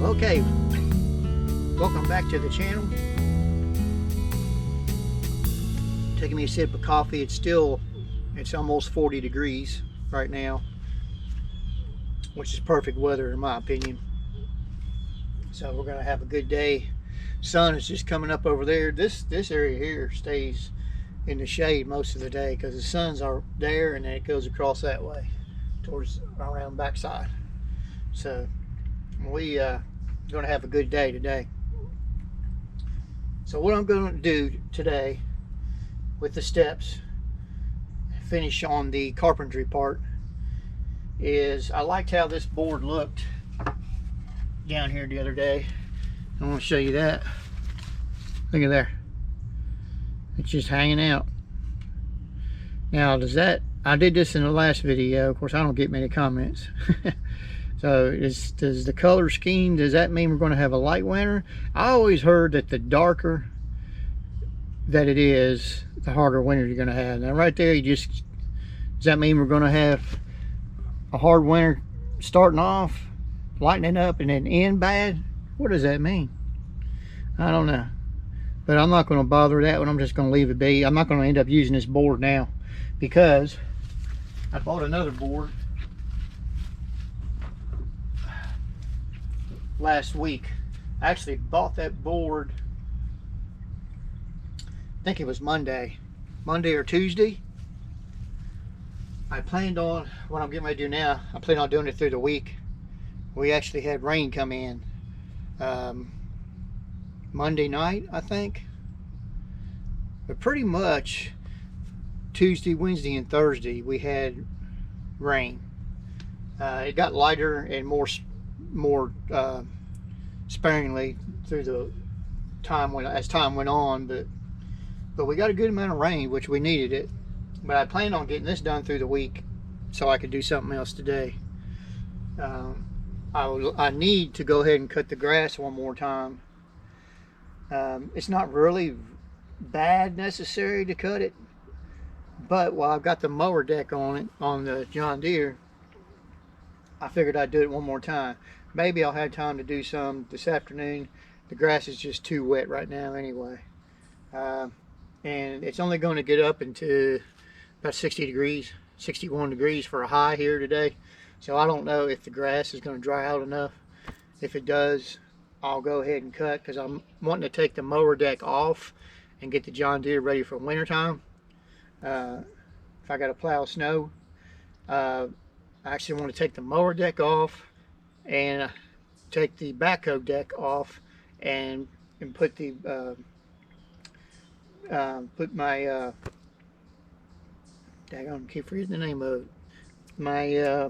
Okay, welcome back to the channel. Taking me a sip of coffee. It's almost 40 degrees right now, which is perfect weather in my opinion. So we're gonna have a good day. Sun is just coming up over there. This area here stays in the shade most of the day because the sun's are there, and then it goes across that way towards around backside. So we gonna have a good day today. So what I'm going to do today with the steps, finish on the carpentry part, is I liked how this board looked down here the other day. I want to show you that. Look at there. It's just hanging out. Now I did this in the last video. Of course, I don't get many comments. So does the color scheme, does that mean we're going to have a light winter? I always heard that the darker that it is, the harder winter you're going to have. Now right there, does that mean we're going to have a hard winter starting off, lightening up, and then end bad? What does that mean? I don't know. But I'm not going to bother that one. I'm just going to leave it be. I'm not going to end up using this board now because I bought another board last week. I actually bought that board, I think it was Monday or Tuesday. I planned on, what I'm getting ready to do now, I plan on doing it through the week. We actually had rain come in Monday night, I think. But pretty much Tuesday, Wednesday, and Thursday we had rain. It got lighter and more sparingly through the time as time went on, but we got a good amount of rain, which we needed it. But I planned on getting this done through the week so I could do something else today. I need to go ahead and cut the grass one more time. It's not really bad necessary to cut it, but while I've got the mower deck on it, on the John Deere, I figured I'd do it one more time. Maybe I'll have time to do some this afternoon. The grass is just too wet right now anyway. And it's only going to get up into about 60 degrees, 61 degrees for a high here today. So I don't know if the grass is going to dry out enough. If it does, I'll go ahead and cut because I'm wanting to take the mower deck off and get the John Deere ready for winter time. If I got to plow snow, I actually want to take the mower deck off and take the backhoe deck off and put the put my daggone, keep forgetting the name of it. My yeah,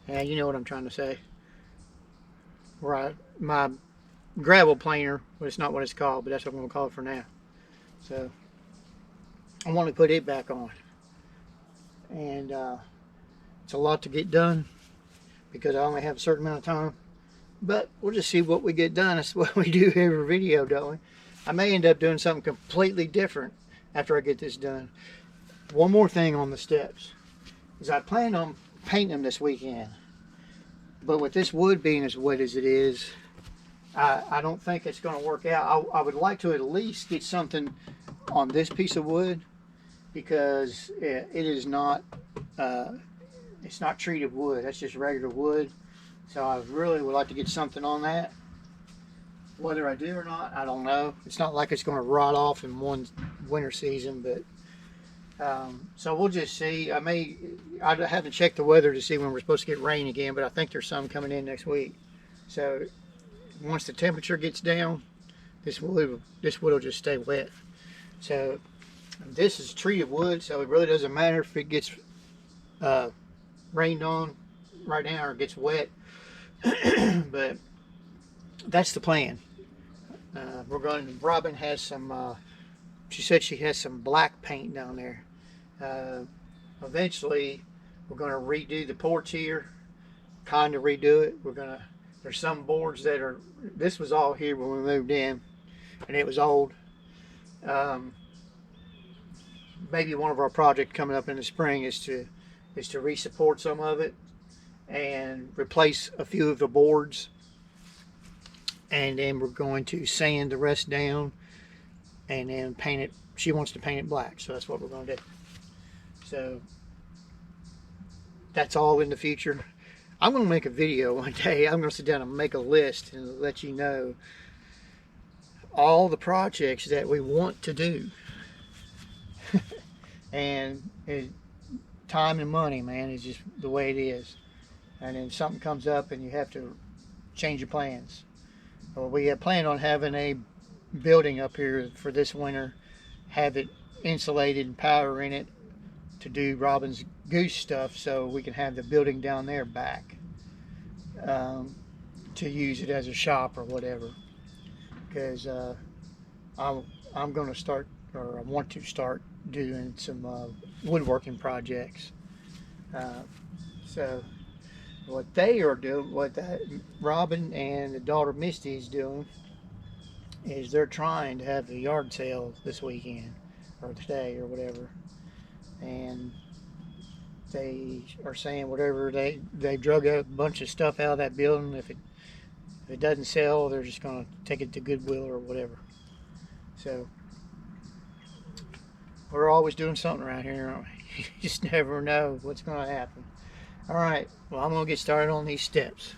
you know what I'm trying to say. Right, my gravel planer, but it's not what it's called, but that's what I'm gonna call it for now. So I want to put it back on, and it's a lot to get done because I only have a certain amount of time, but we'll just see what we get done. That's what we do every video, don't we? I may end up doing something completely different after I get this done. One more thing on the steps is I plan on painting them this weekend, but with this wood being as wet as it is, I don't think it's going to work out. I would like to at least get something on this piece of wood because it is not it's not treated wood. That's just regular wood. So I really would like to get something on that. Whether I do or not, I don't know. It's not like it's going to rot off in one winter season, but so we'll just see. I haven't checked the weather to see when we're supposed to get rain again, but I think there's some coming in next week. So once the temperature gets down, this wood will just stay wet. So this is treated wood, so it really doesn't matter if it gets rained on right now or gets wet. But that's the plan. We're going. Robin has some. She said she has some black paint down there. Eventually, we're going to redo the porch here. Kind of redo it. There's some boards that are. This was all here when we moved in, and it was old. Maybe one of our projects coming up in the spring is to re-support some of it and replace a few of the boards, and then we're going to sand the rest down and then paint it. She wants to paint it black, so that's what we're going to do. So that's all in the future. I'm going to make a video one day. I'm going to sit down and make a list and let you know all the projects that we want to do. And time and money, man, is just the way it is. And then something comes up and you have to change your plans. Well, we had planned on having a building up here for this winter, have it insulated and power in it to do Robin's goose stuff, so we can have the building down there back to use it as a shop or whatever. Because I'm going to start, or I want to start doing some woodworking projects. So what they are doing, what Robin and the daughter Misty is doing, is they're trying to have a yard sale this weekend or today or whatever, and they are saying whatever they drug a bunch of stuff out of that building. If it doesn't sell, they're just going to take it to Goodwill or whatever. So we're always doing something around here, aren't we? You just never know what's going to happen. All right, well, I'm going to get started on these steps.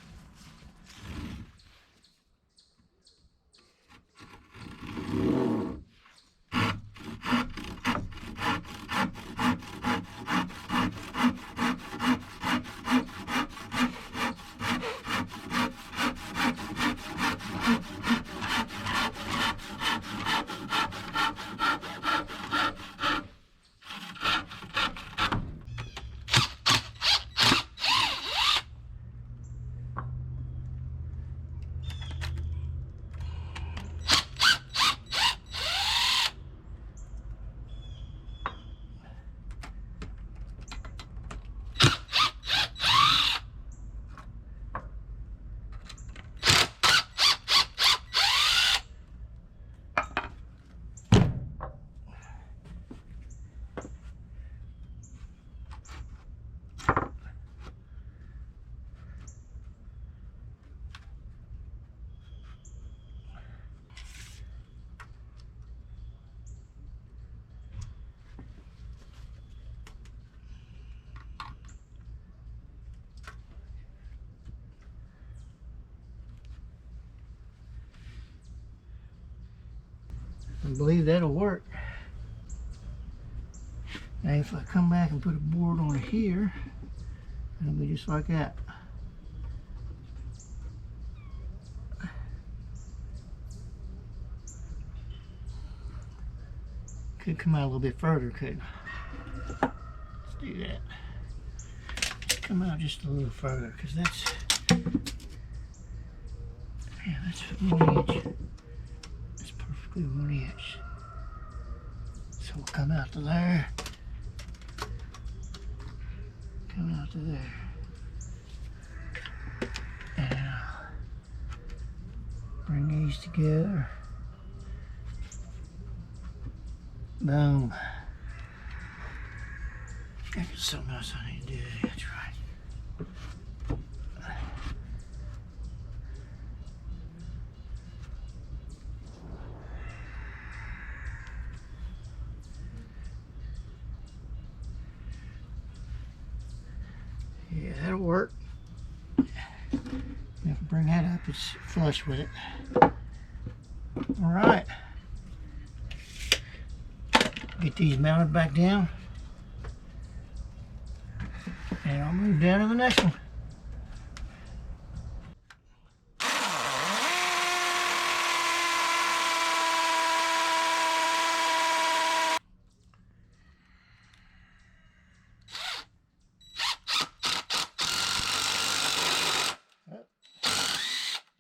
I believe that'll work. Now if I come back and put a board on here, it'll be just like that. Could come out a little bit further, couldn't it? Let's do that. Come out just a little further, because that's 1 inch. That's perfectly 1 inch. So we'll come out to there. Come out to there. And I'll bring these together. Boom. There's something else I need to do. That's right. Yeah, that'll work. If I bring that up, it's flush with it. All right. Get these mounted back down. And I'll move down to the next one.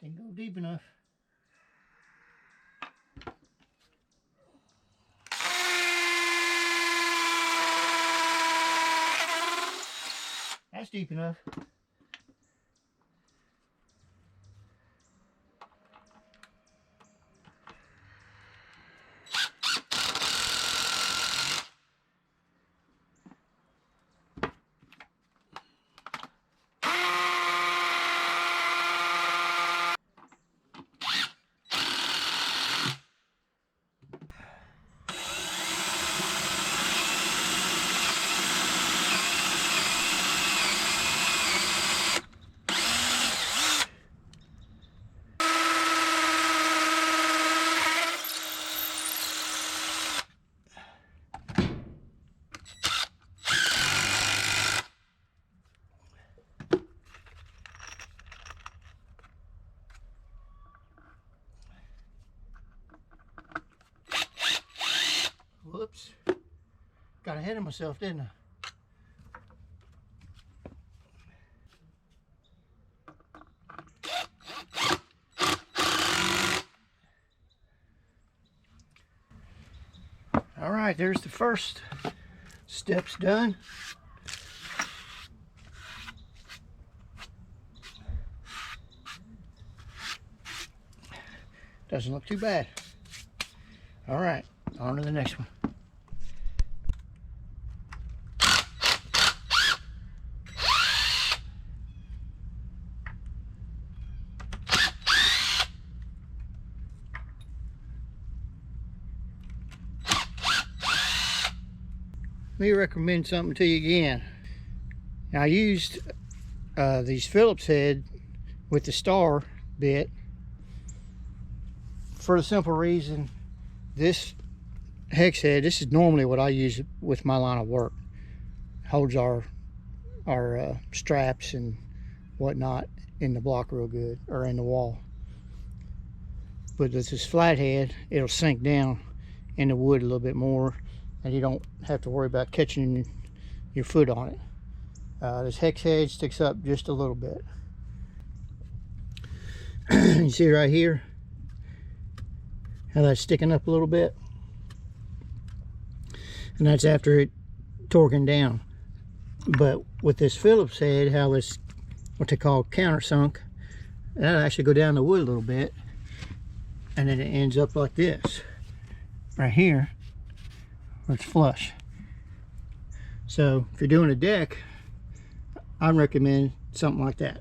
Didn't go deep enough. That's deep enough. ahead of myself, didn't I? All right, there's the first steps done. Doesn't look too bad. All right, on to the next one. Let me recommend something to you again. Now, I used these Phillips head with the star bit for the simple reason this hex head, this is normally what I use with my line of work. Holds our straps and whatnot in the block real good, or in the wall. But with this flat head, it'll sink down in the wood a little bit more, and you don't have to worry about catching your foot on it. This hex head sticks up just a little bit. You see right here how that's sticking up a little bit, and that's after it torquing down. But with this Phillips head, how it's what they call countersunk, that'll actually go down the wood a little bit, and then it ends up like this right here, where it's flush. So if you're doing a deck, I'd recommend something like that.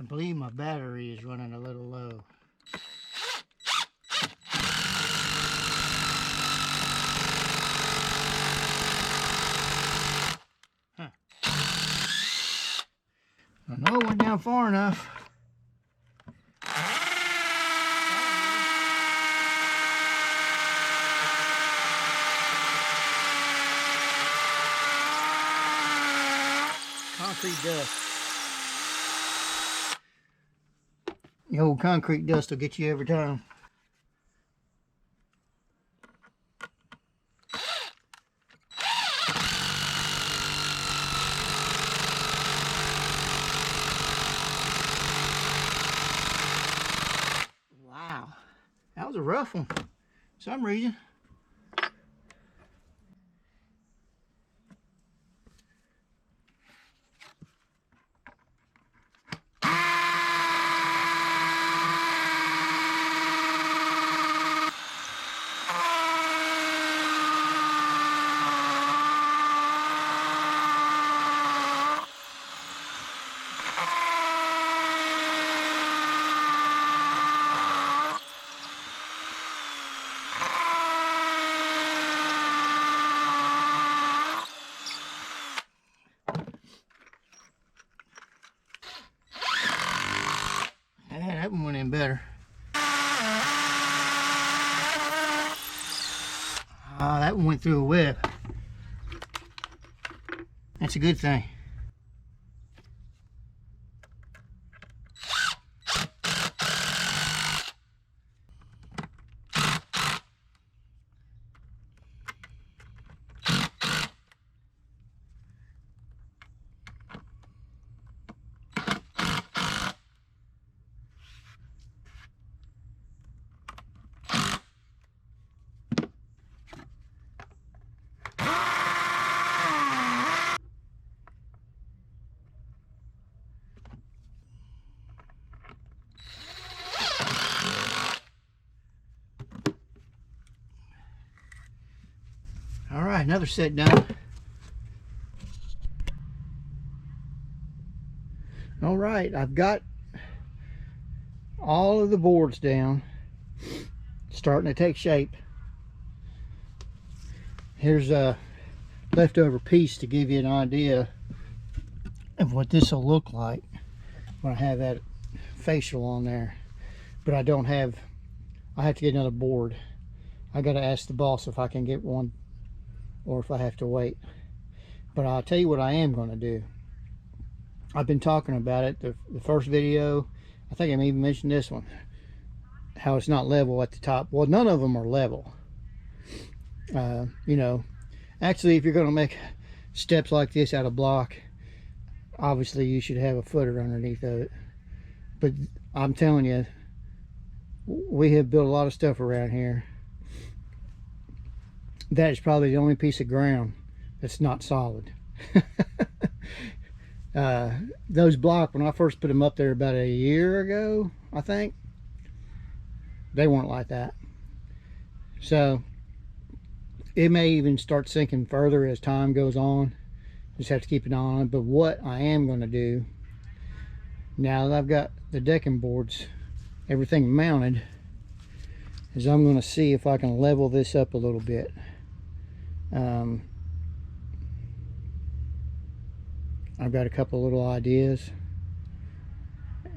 I believe my battery is running a little low. Huh. I know it went down far enough. Concrete dust. The old concrete dust will get you every time. Wow, that was a rough one for some reason. That one went in better. That one went through a web. That's a good thing. All right, another set done. All right, I've got all of the boards down, starting to take shape. Here's a leftover piece to give you an idea of what this will look like when I have that facial on there. But I don't have, I have to get another board. I got to ask the boss if I can get one or if I have to wait. But I'll tell you what I am going to do. I've been talking about it, the first video, I think I even mentioned this one, how it's not level at the top. Well, none of them are level. You know, actually, if you're going to make steps like this out of block, obviously you should have a footer underneath of it. But I'm telling you, we have built a lot of stuff around here. That is probably the only piece of ground that's not solid. Those blocks, when I first put them up there about a year ago, I think, they weren't like that. So it may even start sinking further as time goes on. Just have to keep an eye on it. But what I am going to do, now that I've got the decking boards, everything mounted, is I'm going to see if I can level this up a little bit. I've got a couple little ideas,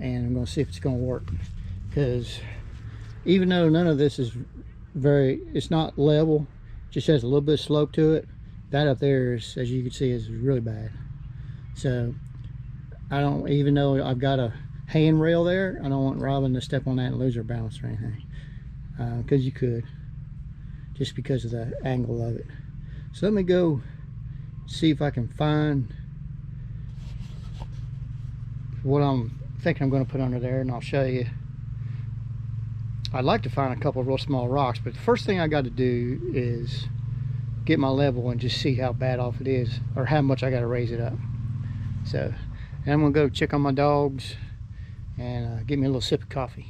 and I'm going to see if it's going to work. Because even though none of this is it's not level, just has a little bit of slope to it, that up there is, as you can see, is really bad. So I don't, even though I've got a handrail there, I don't want Robin to step on that and lose her balance or anything, because you could, just because of the angle of it. So let me go see if I can find what I'm thinking I'm going to put under there, and I'll show you. I'd like to find a couple of real small rocks, but the first thing I got to do is get my level and just see how bad off it is, or how much I got to raise it up. So, and I'm going to go check on my dogs and get me a little sip of coffee.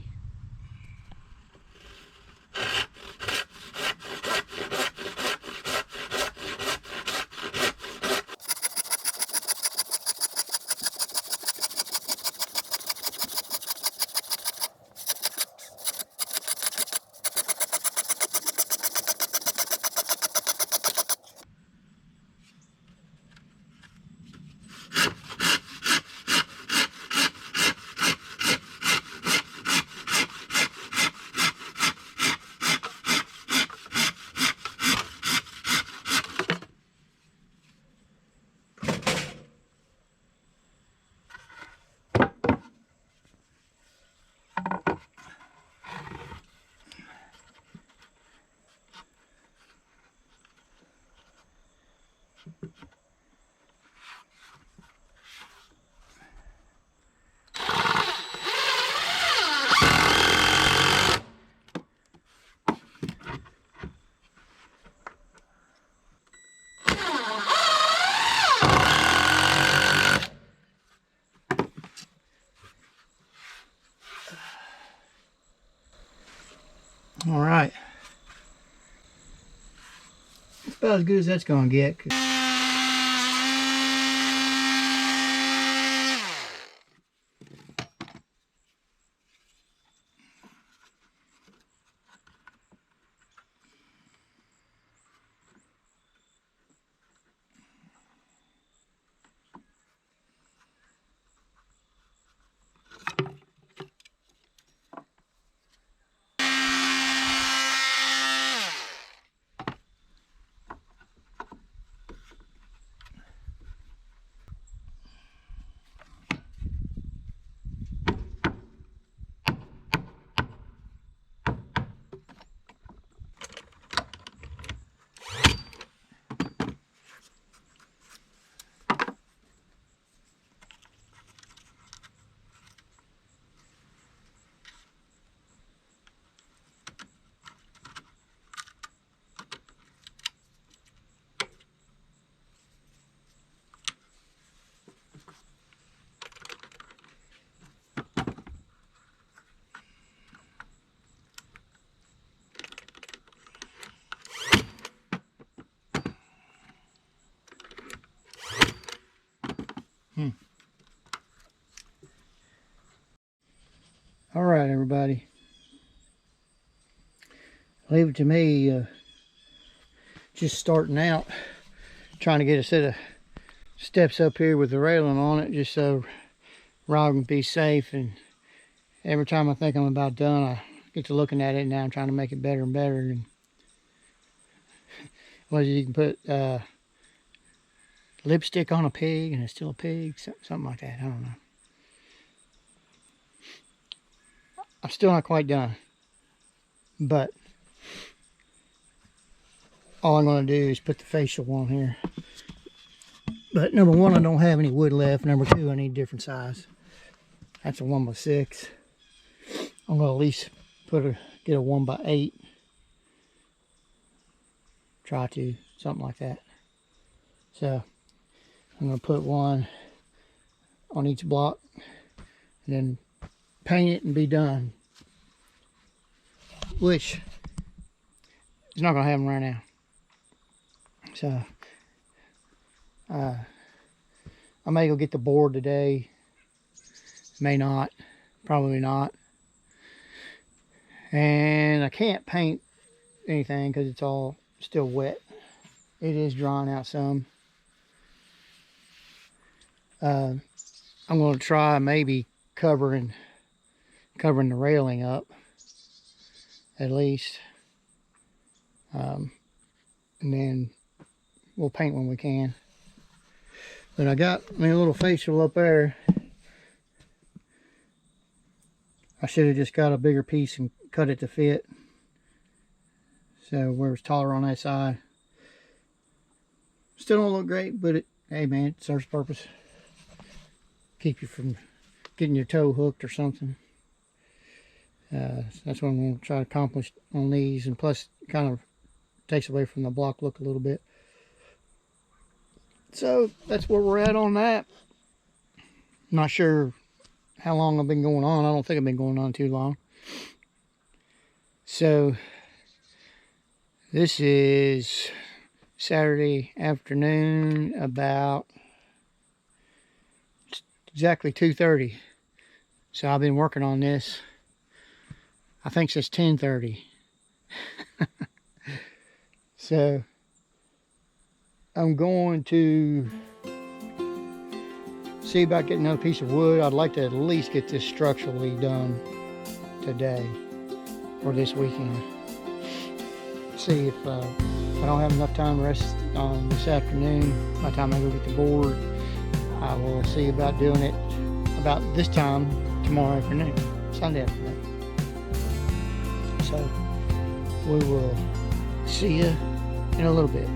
All right, it's about as good as that's going to get. All right, everybody. Leave it to me. Just starting out, trying to get a set of steps up here with the railing on it, just so Rob can be safe. And every time I think I'm about done, I get to looking at it now. I'm trying to make it better and better. And whether you can put lipstick on a pig and it's still a pig, something like that. I don't know. I'm still not quite done, but all I'm going to do is put the facial on here. But number one, I don't have any wood left. Number two, I need a different size. That's a 1x6. I'm going to at least get a 1x8. Try to, something like that. So I'm going to put one on each block and then paint it and be done. Which is not going to happen right now. So I may go get the board today. May not. Probably not. And I can't paint anything because it's all still wet. It is drying out some. I'm going to try maybe covering the railing up at least. And then we'll paint when we can. But I got my little facial up there. I should have just got a bigger piece and cut it to fit. So where it's taller on that side. Still don't look great, but hey man, it serves purpose. Keep you from getting your toe hooked or something. That's what I'm going to try to accomplish on these, and plus it kind of takes away from the block look a little bit. So that's where we're at on that. Not sure how long I've been going on. I don't think I've been going on too long. So this is Saturday afternoon, about exactly 2:30. So I've been working on this, I think since 10:30. So I'm going to see about getting another piece of wood. I'd like to at least get this structurally done today or this weekend. See if I don't have enough time to rest on this afternoon. By the time I go get the board, I will see about doing it about this time tomorrow afternoon, Sunday afternoon. So we will see you in a little bit.